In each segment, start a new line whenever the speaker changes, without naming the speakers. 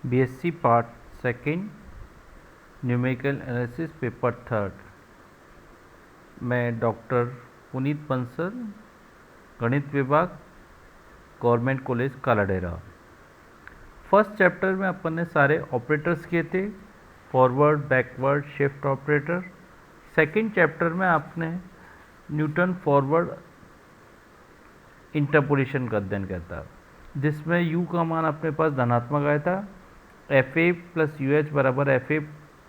BSc part second numerical analysis paper third. मैं doctor Puneet Bansal, गणित विभाग, government college Kaladera. First chapter में अपन ने सारे ऑपरेटर्स किए थे, forward, backward, shift operator. Second chapter में आपने न्यूटन फॉरवर्ड इंटरपोलेशन का अध्ययन किया था, जिसमें u का मान अपने पास धनात्मक आया था। F A plus U H बराबर F A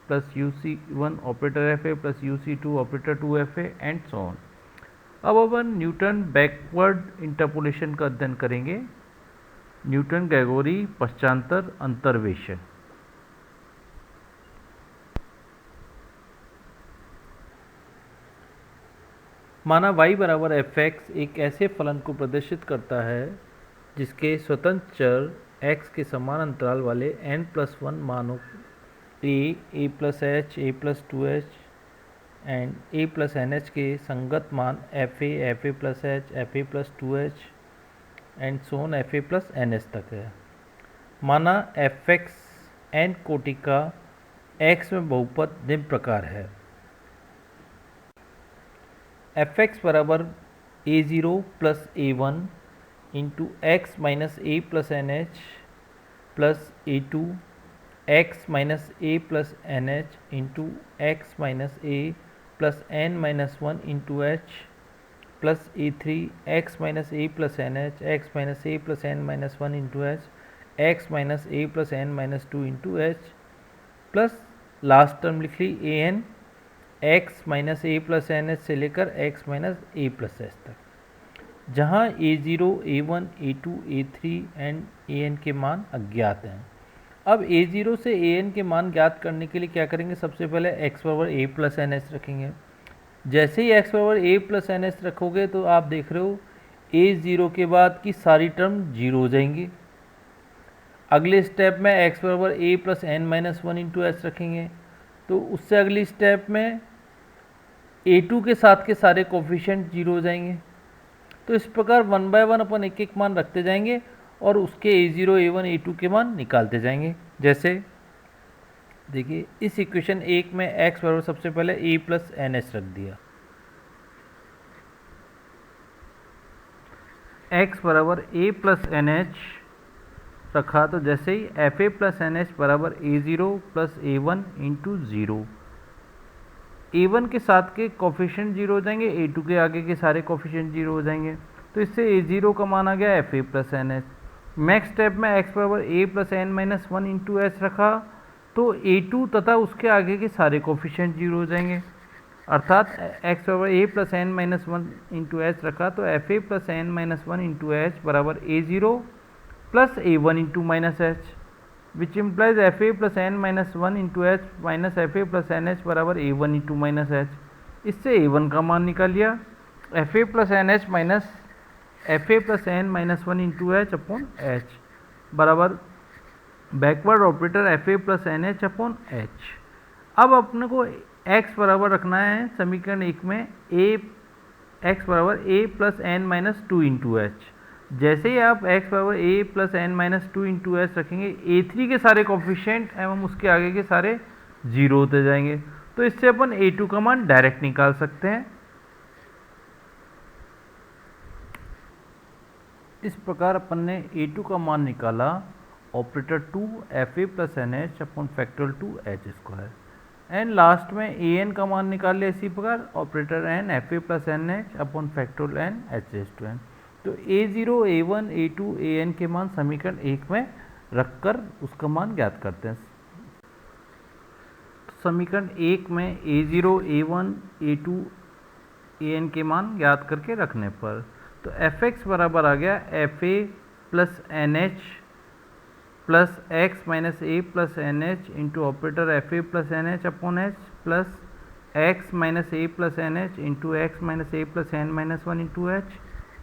plus U C one operator F A plus U C two operator two F A and so on. अब अपन न्यूटन बैकवर्ड इंटरपोलेशन का अध्ययन करेंगे, न्यूटन ग्रेगोरी पश्चांतर अंतर्वेशन। माना y बराबर F x एक ऐसे फलन को प्रदर्शित करता है जिसके स्वतंत्र चर x के समान अंतराल वाले n+1 मानों a plus H, a plus two H and a plus N H के संगत मान F A plus H, F A plus two H and so on F A plus N H तक है। माना एफ एक्स एन कोटि का x में बहुपद निम्न प्रकार है। एफ एक्स बराबर a0 plus a1 into X minus A plus N H plus a2 X minus A plus N H into X minus A plus N minus one into H plus a3 X minus A plus N H X minus A plus N minus one into H X minus A plus N minus two into H plus last term लिख ली A N X minus A plus N H से लेकर x minus A plus H तक, जहाँ a0, a1, a2, a3 and an के मान अज्ञात हैं। अब a0 से an के मान ज्ञात करने के लिए क्या करेंगे? सबसे पहले x बराबर a प्लस एन एच रखेंगे। जैसे ही x बराबर a प्लस एन एच रखोगे तो आप देख रहे हो a0 के बाद की सारी टर्म जीरो हो जाएंगी। अगले स्टेप में x बराबर a plus N minus one into H रखेंगे, तो उससे अगली स्टेप में a2 के साथ के सारे कोफिशिएंट जीरो हो जाएंगे। तो इस प्रकार वन बाय वन अपन एक एक मान रखते जाएंगे और उसके a0, a1, a2 के मान निकालते जाएंगे। जैसे देखिए इस इक्वेशन एक में x बराबर सबसे पहले a प्लस एन एच रख दिया, x बराबर a प्लस एन एच रखा, तो जैसे ही F A plus N H बराबर a0 plus a1 into zero, a1 के साथ के कोफिशिएंट जीरो हो जाएंगे, a2 के आगे के सारे कोफिशिएंट जीरो हो जाएंगे। तो इससे a0 का मान आ गया F A plus N H. Next step में x बराबर a plus N minus one into H रखा, तो a2 तथा उसके आगे के सारे कोफिशिएंट जीरो हो जाएंगे, अर्थात x बराबर a plus N minus one into H रखा, तो F A plus N minus one into H बराबर a0 plus a1 into minus H, which implies F A plus N minus one into H minus F A plus N H बराबर a1 into minus H. इससे a1 का मान निकाल लिया, F A plus N H minus F A plus N minus one into H upon H बराबर backward operator F A plus N H upon H. अब अपने को x बराबर रखना है समीकरण एक में x बराबर a plus N minus two into H. जैसे ही आप x बराबर a plus N minus two into H रखेंगे, a3 के सारे कोफिशिएंट एवं उसके आगे के सारे जीरो होते जाएंगे, तो इससे अपन a2 का मान डायरेक्ट निकाल सकते हैं। इस प्रकार अपन ने a2 का मान निकाला, operator 2 F A plus N H upon factorial 2 H square, and last में an का मान निकाल लिया इसी प्रकार, operator n F A plus N H upon factorial n H raise to n। तो a0, a1, a2, an के मान समीकरण एक में रखकर उसका मान ज्ञात करते हैं। तो समीकरण एक में a0, a1, a2, an के मान ज्ञात करके रखने पर तो एफ एक्स बराबर आ गया F A plus N H plus X minus A plus N H into operator F A plus N H upon H plus X minus A plus N H into X minus A plus N minus one into H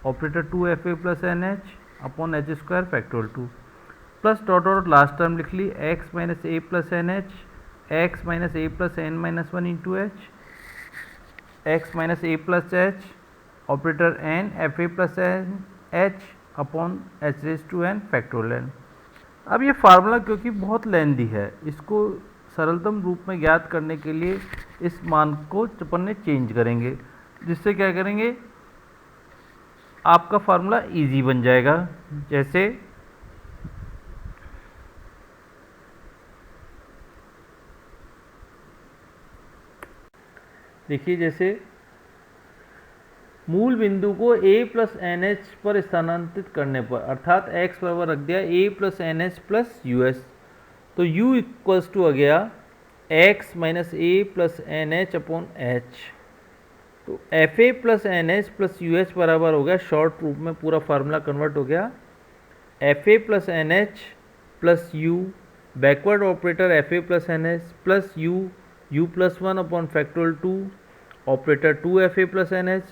operator 2 F A plus N H upon H square factorial 2 plus dot dot last term लिख ली, X minus A plus N H X minus A plus N minus one into H X minus A plus H operator N F A plus N H upon H raise to N factorial N. अब ये formula क्योंकि बहुत लेंदी है, इसको सरलतम रूप में ज्ञात करने के लिए इस मान को अपन ने चेंज करेंगे, जिससे क्या करेंगे आपका फार्मूला इजी बन जाएगा। जैसे देखिए, जैसे मूल बिंदु को a प्लस एन एच पर स्थानांतरित करने पर, अर्थात x बराबर रख दिया a plus N H plus U S, तो u इक्वल्स टू आ गया x minus A plus N H upon H. तो F A plus N H plus U H बराबर हो गया, शॉर्ट रूप में पूरा फार्मूला कन्वर्ट हो गया, F A plus N H plus U, backward operator F A plus N H plus U plus one upon factorial two, operator two F A plus N H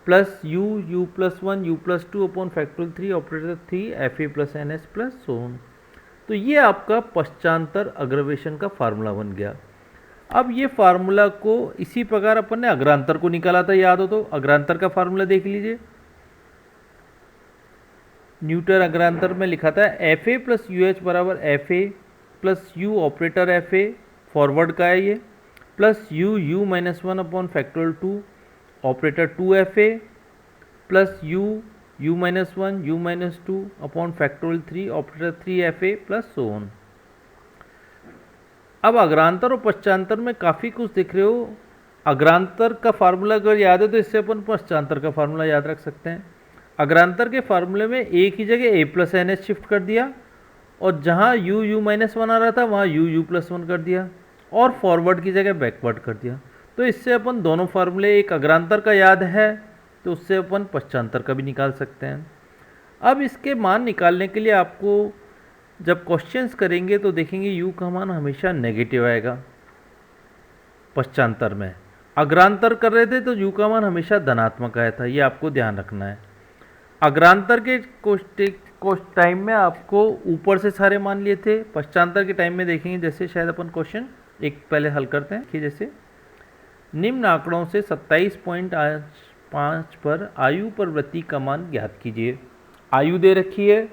plus U plus one U plus two upon factorial three, operator three F A plus N H plus so on. तो ये आपका पश्चांतर अग्रवेशन का formula बन गया। अब ये formula को इसी प्रकार अपन ने अग्रांतर को निकाला था, याद हो तो अग्रांतर का फार्मूला देख लीजिए। न्यूटन अग्रांतर में लिखा था F A plus U H बराबर F A plus U operator F A, forward का है ये, plus U minus one upon factorial two, operator two F A plus U minus one U minus two upon factorial three, operator three F A plus so on. अब अग्रांतर और पश्चांतर में काफ़ी कुछ दिख रहे हो। अग्रांतर का फार्मूला अगर याद है तो इससे अपन पश्चांतर का फार्मूला याद रख सकते हैं। अग्रांतर के फार्मूले में ए की जगह ए प्लस एन एच शिफ्ट कर दिया, और जहाँ यू माइनस वन आ रहा था वहाँ यू प्लस वन कर दिया, और फॉरवर्ड की जगह बैकवर्ड कर दिया। तो इससे अपन दोनों फार्मूले, एक अग्रांतर का याद है तो उससे अपन पश्चांतर का भी निकाल सकते हैं। अब इसके मान निकालने के लिए आपको जब क्वेश्चंस करेंगे तो देखेंगे यू का मान हमेशा नेगेटिव आएगा पश्चांतर में। अग्रांतर कर रहे थे तो यू का मान हमेशा धनात्मक आया था, ये आपको ध्यान रखना है। अग्रांतर के टाइम में आपको ऊपर से सारे मान लिए थे, पश्चांतर के टाइम में देखेंगे जैसे शायद अपन क्वेश्चन एक पहले हल करते हैं कि जैसे निम्न आंकड़ों से 27.5 पर आयु पर वृत्ति का मान ज्ञात कीजिए। आयु दे रखी है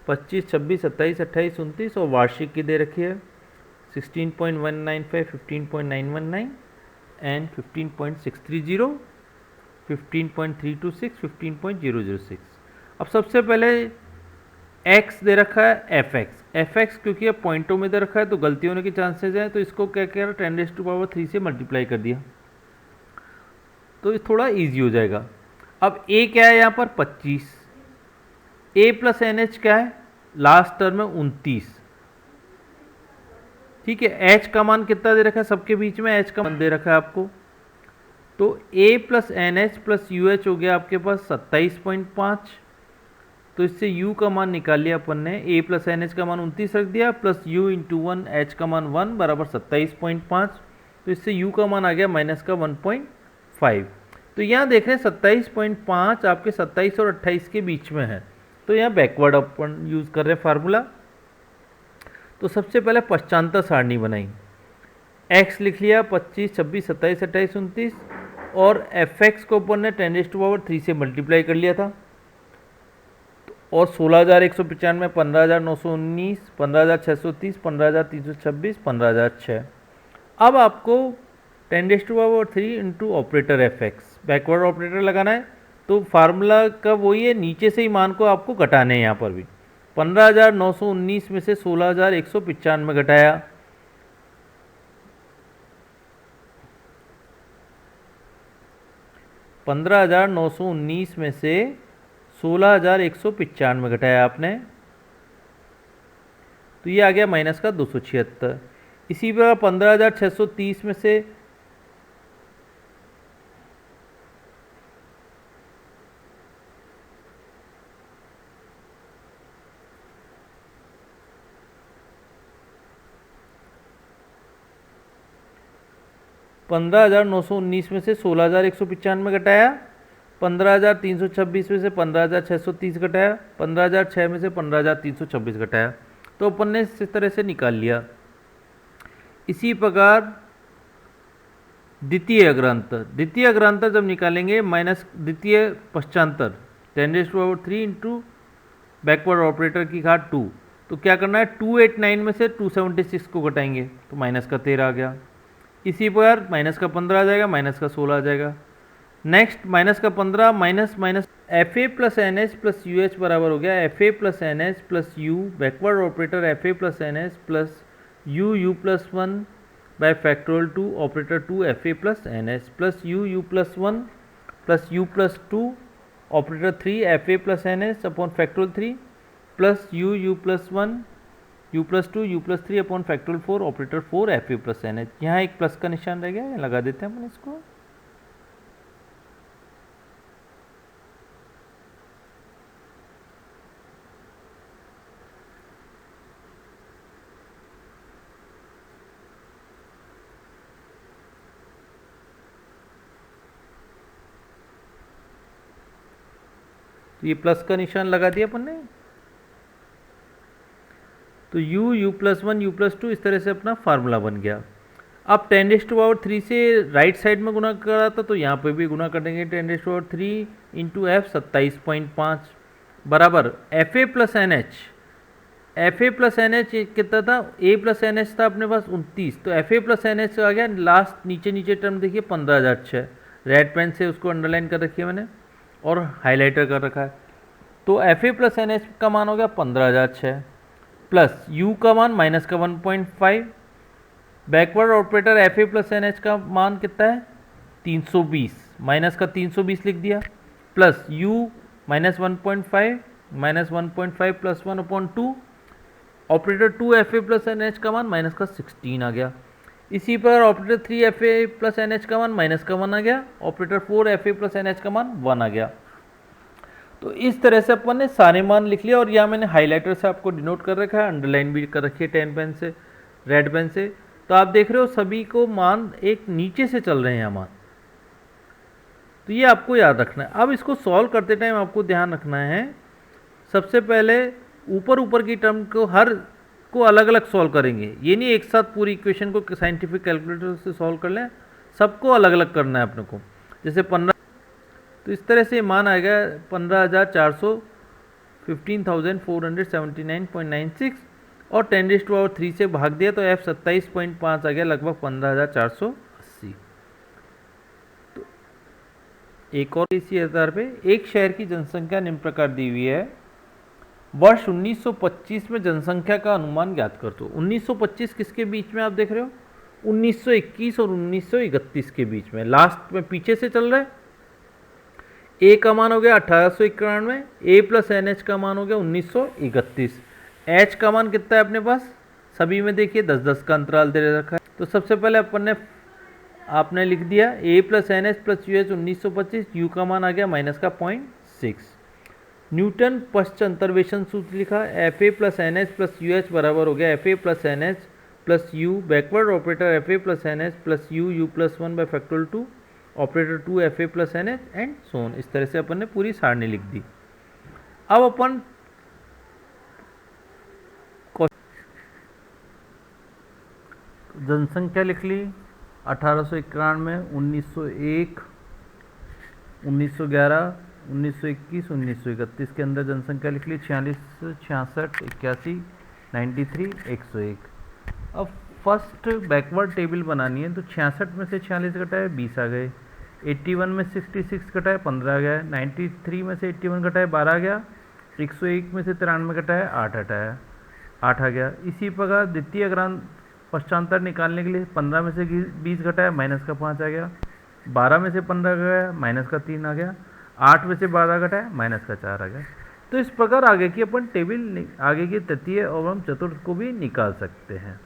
25, 26, 27, 28, 29 और वार्षिक की दे रखी है 16.195, 15.919 एंड 15.630, 15.326, 15.006। अब सबसे पहले x दे रखा है एफ एक्स क्योंकि अब पॉइंटों में दे रखा है तो गलती होने के चांसेस हैं, तो इसको क्या कह रहा है 10⁻³ से मल्टीप्लाई कर दिया तो ये थोड़ा इजी हो जाएगा। अब a क्या है यहाँ पर 25, a प्लस एन एच क्या है लास्ट टर्म में 29, ठीक है। h का मान कितना दे रखा है सबके बीच में, h का मान दे रखा है आपको, तो a plus N H plus U H हो गया आपके पास 27.5, तो इससे u का मान निकाल लिया अपन ने, a प्लस एन एच का मान 29 रख दिया plus u into one h का मान 1 बराबर 27.5, तो इससे u का मान आ गया माइनस का 1.5। तो यहाँ देख रहे हैं 27.5 आपके 27 और 28 के बीच में है, तो यहाँ बैकवर्ड अपन यूज़ कर रहे हैं फार्मूला। तो सबसे पहले पश्चांतर सारणी बनाई, x लिख लिया 25, 26, 27, 28, 29 और fx को अपन ने 10⁻³ से मल्टीप्लाई कर लिया था, और 16,195, 15,919, 15,630, 15,326, 15,006। अब आपको 10⁻³ into operator fx backward operator लगाना है, तो फार्मूला का वही है, नीचे से ही मान को आपको घटाने हैं। यहाँ पर भी 15,919 में से 16,195 घटाया, में से 16,195 घटाया आपने, तो ये आ गया माइनस का 276। इसी प्रकार 15,630 में से 16,195 घटाया, 15,326 में से 15,630 घटाया, 15,006 में से 15,326 घटाया, तो अपन ने इस तरह से निकाल लिया। इसी प्रकार द्वितीय अग्रांतर जब निकालेंगे माइनस द्वितीय पश्चांतर 10⁻³ इंटू बैकवर्ड ऑपरेटर की घात 2, तो क्या करना है, 289 में से 276 को घटाएंगे तो माइनस का 13 आ गया। इसी पर माइनस का 15 आ जाएगा, माइनस का 16 आ जाएगा। नेक्स्ट माइनस का 15 minus minus F A plus N H plus U H बराबर हो गया F A plus N H plus U, backward operator F A plus N H plus U plus one by factorial 2 operator 2 F A plus N H plus U plus one plus U plus 2 operator 3 F A plus N H upon factorial 3 plus U plus one U plus 2 you plus 3 upon factorial 4 operator 4 F A plus N H. यहाँ एक plus का निशान रह गया, लगा देते हैं अपन इसको। तो ये प्लस का निशान लगा दिया अपन ने। तो you plus one U plus 2 इस तरह से अपना फार्मूला बन गया। अब 10⁻³ से राइट साइड में गुना करा था तो यहाँ पे भी गुना कर देंगे 10⁻³ इंटू एफ 27.5 बराबर F A plus N H. F A plus N H कितना था, ए प्लस एन एच था अपने पास 29, तो F A plus N H आ गया लास्ट नीचे टर्म देखिए 15,006। रेड पेन से उसको अंडरलाइन कर रखी है मैंने और हाईलाइटर कर रखा है। तो F A plus N H का मान हो गया 15,006 प्लस यू का मान माइनस का 1.5, backward operator F A plus N H का मान कितना है 320, माइनस का 320 लिख दिया plus U minus 1.5 minus 1.5 plus 1/2 operator 2 F A plus N H का मान माइनस का 16 आ गया। इसी पर operator 3 F A plus N H का मान माइनस का 1 आ गया, operator 4 F A plus N H का मान 1 आ गया। तो इस तरह से अपन ने सारे मान लिख लिया और यहाँ मैंने हाईलाइटर से आपको डिनोट कर रखा है, अंडरलाइन भी कर रखी है 10 पेन से, रेड पेन से। तो आप देख रहे हो सभी को मान एक नीचे से चल रहे हैं यहाँ मान, तो ये आपको याद रखना है। अब इसको सॉल्व करते टाइम आपको ध्यान रखना है, सबसे पहले ऊपर की टर्म को हर को अलग अलग सॉल्व करेंगे। ये नहीं एक साथ पूरी इक्वेशन को साइंटिफिक कैलकुलेटर से सॉल्व कर लें, सबको अलग अलग करना है अपने को। जैसे 15, तो इस तरह से मान आ गया 15,400 15,479.96 और 10⁻³ से भाग दिया तो f 27.5 आ गया, लगभग 15,480। तो एक और इसी आधार पे एक शहर की जनसंख्या निम्न प्रकार दी हुई है, वर्ष 1925 में जनसंख्या का अनुमान ज्ञात कर दो। 1925 किसके बीच में आप देख रहे हो, 1921 और 1931 के बीच में, लास्ट में पीछे से चल रहा है। ए का मान हो गया 1891, ए प्लस एन एच का मान हो गया 1931, एच का मान कितना है अपने पास, सभी में देखिए 10-10 का अंतराल दे रखा है। तो सबसे पहले अपन ने आपने लिख दिया A plus N H plus U H 1925, U का मान आ गया माइनस का 0.6। न्यूटन पश्च अंतर्वेशन सूत्र लिखा, F A plus N H plus U H बराबर हो गया F A plus N H plus U, backward operator F A plus N H plus U plus 1 by factorial 2 operator 2 F A plus N H and so on. इस तरह से अपन ने पूरी सारणी लिख दी। अब अपन जनसंख्या लिख ली 1891, 1901, 1911, 1921, 1931 के अंदर जनसंख्या लिख ली 46, 66, 81, 93, 101। अब फर्स्ट बैकवर्ड टेबल बनानी है तो 66 में से 46 घटाए 20 आ गए, 81 में 66 घटाए 15 आ गया, 93 में से 81 घटाए 12 आ गया, 101 में से 93 घटाए 8 हटाया 8 आ गया। इसी प्रकार द्वितीय अग्रांत पश्चांतर निकालने के लिए 15 में से 20 घटाया माइनस का 5 आ गया, 12 में से 15 गया माइनस का 3 आ गया, 8 में से 12 घटाया माइनस का 4 आ गया। तो इस प्रकार आगे की अपन टेबल आगे की तृतीय एवं चतुर्थ को भी निकाल सकते हैं।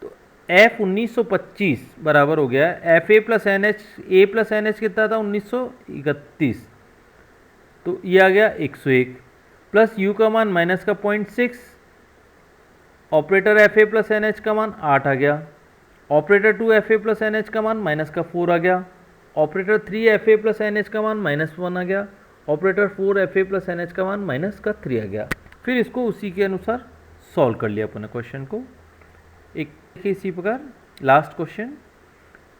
तो F 1925 बराबर हो गया F A plus N H, A plus N H कितना था 1931, तो ये आ गया 101 प्लस यू का मान माइनस का 0.6, operator F A plus N H का मान 8 आ गया, operator 2 F A plus N H का मान माइनस का 4 आ गया, operator 3 F A plus N H का मान माइनस 1 आ गया, operator 4 F A plus N H का मान माइनस का 3 आ गया। फिर इसको उसी के अनुसार सॉल्व कर लिया अपने क्वेश्चन को। एक इसी प्रकार लास्ट क्वेश्चन,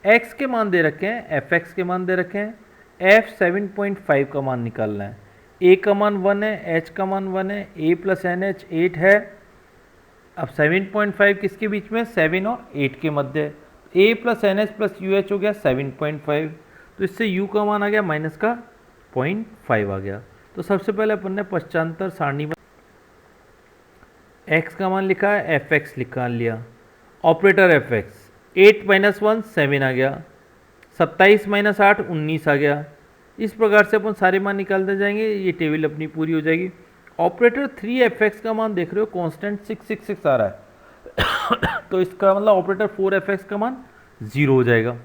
x के मान दे रखे हैं, एफ एक्स के मान दे रखे हैं, f 7.5 का मान निकालना है, ए का मान 1 है, एच का मान 1 है, ए प्लस एन एच 8 है। अब 7.5 किसके बीच में, 7 और 8 के मध्य। A plus N H plus U H हो गया 7.5, तो इससे यू का मान आ गया माइनस का 0.5 आ गया। तो सबसे पहले अपन ने पश्चांतर सारणी में x का मान लिखा है, एफ एक्स निकाल लिया। ऑपरेटर एफ एक्स 8 माइनस 1 7 आ गया, 27 माइनस 8 19 आ गया। इस प्रकार से अपन सारे मान निकालते जाएंगे, ये टेबल अपनी पूरी हो जाएगी। ऑपरेटर 3 एफ एक्स का मान देख रहे हो कांस्टेंट 666 आ रहा है तो इसका मतलब ऑपरेटर 4 एफ एक्स का मान 0 हो जाएगा।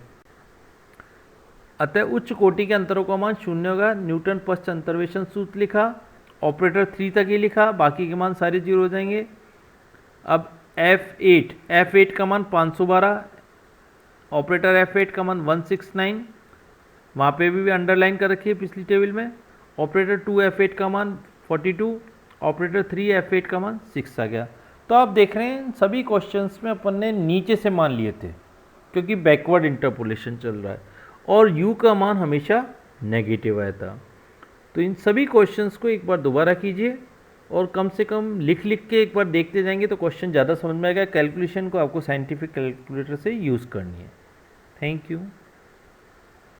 अतः उच्च कोटि के अंतरों का मान 0 होगा। न्यूटन पश्च अंतर्वेशन सूत्र लिखा, ऑपरेटर 3 तक ही लिखा, बाकी के मान सारे 0 हो जाएंगे। अब F8 का मान 512, ऑपरेटर F8 का मान 169, वहाँ पे भी अंडरलाइन कर रखी है पिछली टेबल में। ऑपरेटर 2 F8 का मान 42, ऑपरेटर 3 F8 का मान 6 आ गया। तो आप देख रहे हैं सभी क्वेश्चंस में अपन ने नीचे से मान लिए थे क्योंकि बैकवर्ड इंटरपोलेशन चल रहा है और u का मान हमेशा नेगेटिव आया था। तो इन सभी क्वेश्चंस को एक बार दोबारा कीजिए और कम से कम लिख के एक बार देखते जाएंगे तो क्वेश्चन ज़्यादा समझ में आएगा। कैलकुलेशन को आपको साइंटिफिक कैलकुलेटर से यूज़ करनी है। Thank you.